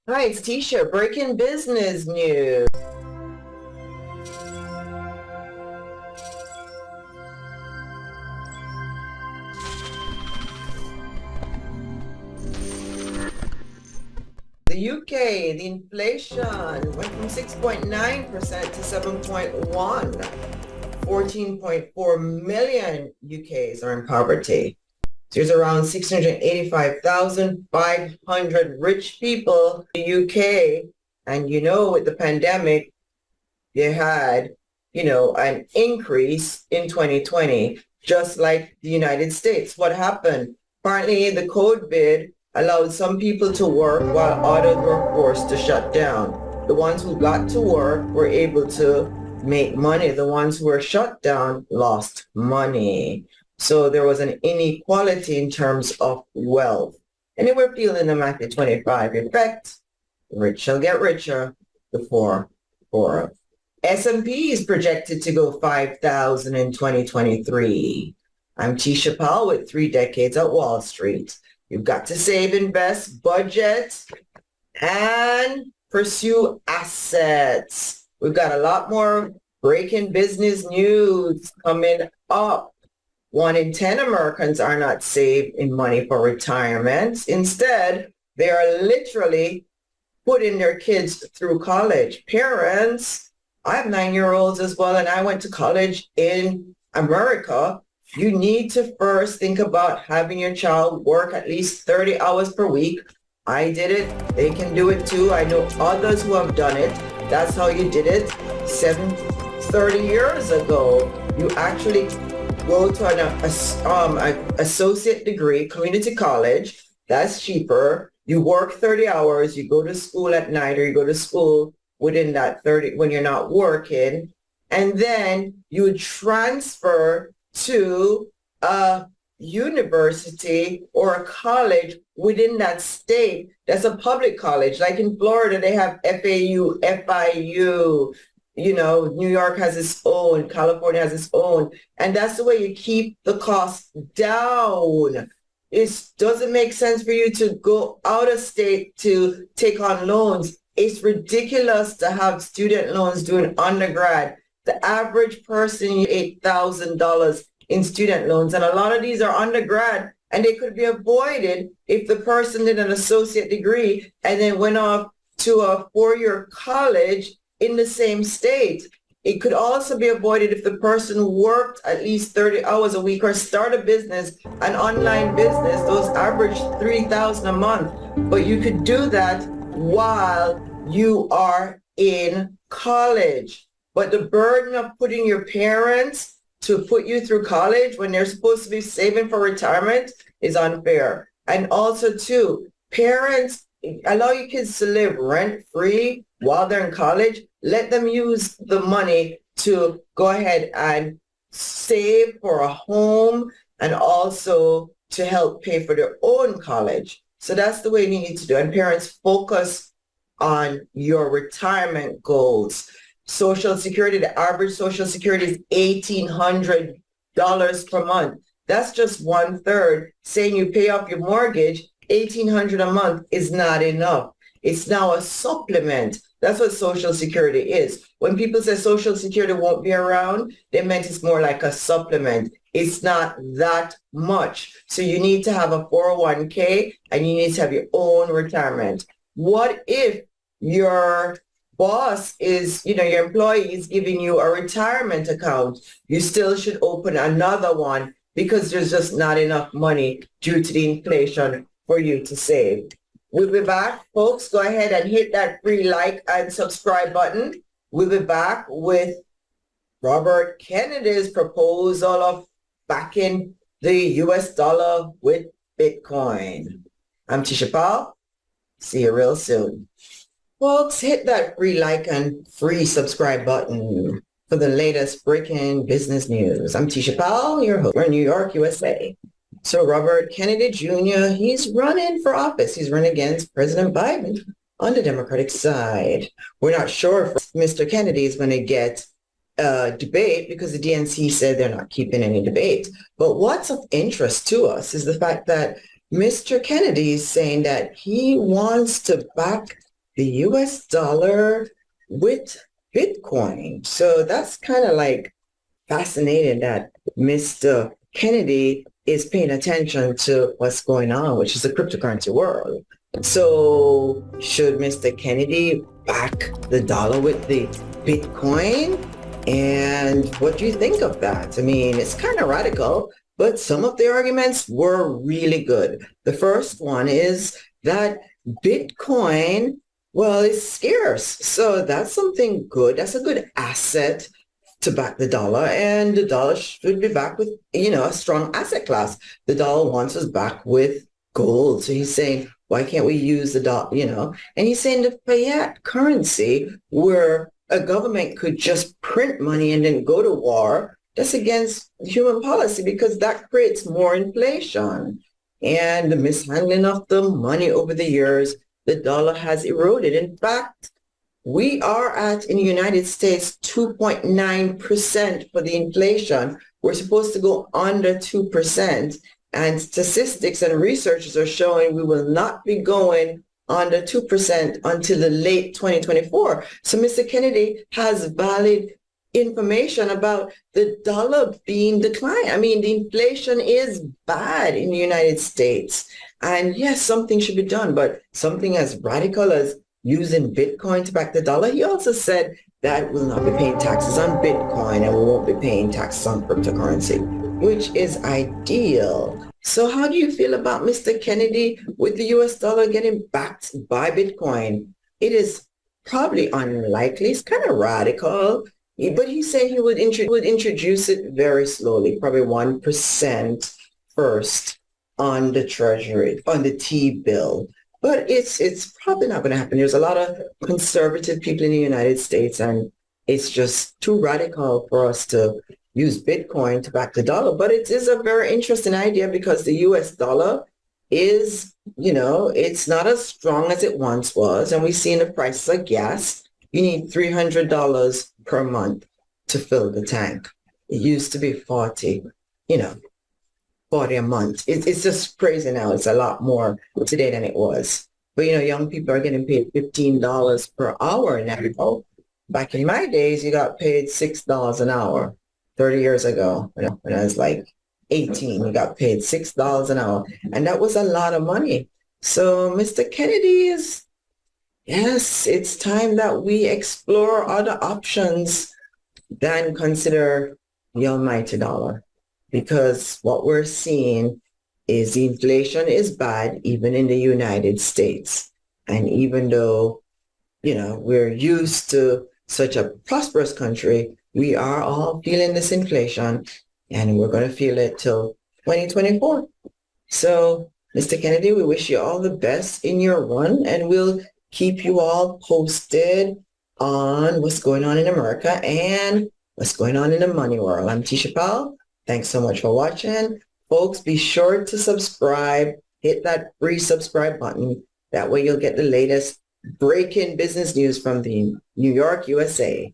Hi, it's Tisha, breaking business news. The UK, the inflation went from 6.9% to 7.1. 14.4 million UKs are in poverty. There's around 685,500 rich people in the UK. And with the pandemic, you had, an increase in 2020, just like the United States. What happened? Apparently, the COVID allowed some people to work while others were forced to shut down. The ones who got to work were able to make money. The ones who were shut down lost money. So there was an inequality in terms of wealth. And they were feeling the Matthew 25 effect. The rich shall get richer, the poor poorer. S&P is projected to go 5,000 in 2023. I'm Tisha Powell with 3 decades at Wall Street. You've got to save, invest, budget, and pursue assets. We've got a lot more breaking business news coming up. 1 in 10 Americans are not saving money for retirement. Instead, they are literally putting their kids through college. Parents, I have 9-year-olds as well, and I went to college in America. You need to first think about having your child work at least 30 hours per week. I did it. They can do it too. I know others who have done it. That's how you did it 30 years ago. You actually go to an associate degree, community college. That's cheaper. You work 30 hours. You go to school at night, or you go to school within that 30 when you're not working. And then you would transfer to a university or a college within that state. That's a public college. Like in Florida, they have FAU, FIU. New York has its own, California has its own. And that's the way you keep the cost down. It doesn't make sense for you to go out of state to take on loans. It's ridiculous to have student loans doing undergrad. The average person, $8,000 in student loans. And a lot of these are undergrad, and they could be avoided if the person did an associate degree and then went off to a 4-year college in the same state. It could also be avoided if the person worked at least 30 hours a week or start a business, an online business. Those average $3,000 a month. But you could do that while you are in college. But the burden of putting your parents to put you through college when they're supposed to be saving for retirement is unfair. And also, too, parents, allow your kids to live rent-free while they're in college. Let them use the money to go ahead and save for a home and also to help pay for their own college. So that's the way you need to do. And parents, focus on your retirement goals. Social Security, the average Social Security is $1,800 per month. That's just 1/3. Saying you pay off your mortgage, $1,800 a month is not enough. It's now a supplement. That's what Social Security is. When people say Social Security won't be around, they meant it's more like a supplement. It's not that much. So you need to have a 401k and you need to have your own retirement. What if your boss is, your employee is giving you a retirement account? You still should open another one because there's just not enough money due to the inflation for you to save. We'll be back, folks. Go ahead and hit that free like and subscribe button. We'll be back with Robert Kennedy's proposal of backing the US dollar with Bitcoin. I'm Tisha Powell. See you real soon. Folks, hit that free like and free subscribe button for the latest breaking business news. I'm Tisha Powell, your host. We're in New York, USA. So Robert Kennedy Jr., he's running for office. He's running against President Biden on the Democratic side. We're not sure if Mr. Kennedy is going to get a debate because the DNC said they're not keeping any debate. But what's of interest to us is the fact that Mr. Kennedy is saying that he wants to back the US dollar with Bitcoin. So that's kind of like fascinating that Mr. Kennedy is paying attention to what's going on, which is the cryptocurrency world. So should Mr. Kennedy back the dollar with the Bitcoin? And what do you think of that? I mean, it's kind of radical, but some of the arguments were really good. The first one is that Bitcoin, well, is scarce. So that's something good. That's a good asset to back the dollar, and the dollar should be back with, a strong asset class. The dollar wants us back with gold. So he's saying, why can't we use the dollar, And he's saying the fiat currency, where a government could just print money and then go to war, that's against human policy because that creates more inflation. And the mishandling of the money over the years, the dollar has eroded. In fact, we are at, in the United States, 2.9% for the inflation. We're supposed to go under 2%. And statistics and researchers are showing we will not be going under 2% until the late 2024. So Mr. Kennedy has valid information about the dollar being declined. I mean, the inflation is bad in the United States. And yes, something should be done, but something as radical as using Bitcoin to back the dollar. He also said that we'll not be paying taxes on Bitcoin and we won't be paying taxes on cryptocurrency, which is ideal. So how do you feel about Mr. Kennedy with the US dollar getting backed by Bitcoin? It is probably unlikely. It's kind of radical, but he said he would introduce it very slowly, probably 1% first on the treasury, on the T-bill. But it's probably not going to happen. There's a lot of conservative people in the United States, and it's just too radical for us to use Bitcoin to back the dollar. But it is a very interesting idea because the US dollar is, it's not as strong as it once was. And we see in the prices of gas, you need $300 per month to fill the tank. It used to be 40, 40 a month. It's just crazy now. It's a lot more today than it was. But, young people are getting paid $15 per hour now. Back in my days, you got paid $6 an hour. 30 years ago, when I was like 18, you got paid $6 an hour. And that was a lot of money. So Mr. Kennedy yes, it's time that we explore other options than consider the almighty dollar. Because what we're seeing is the inflation is bad, even in the United States. And even though, we're used to such a prosperous country, we are all feeling this inflation, and we're going to feel it till 2024. So, Mr. Kennedy, we wish you all the best in your run, and we'll keep you all posted on what's going on in America and what's going on in the money world. I'm Tisha Powell. Thanks so much for watching. Folks, be sure to subscribe. Hit that free subscribe button. That way you'll get the latest breaking business news from the New York, USA.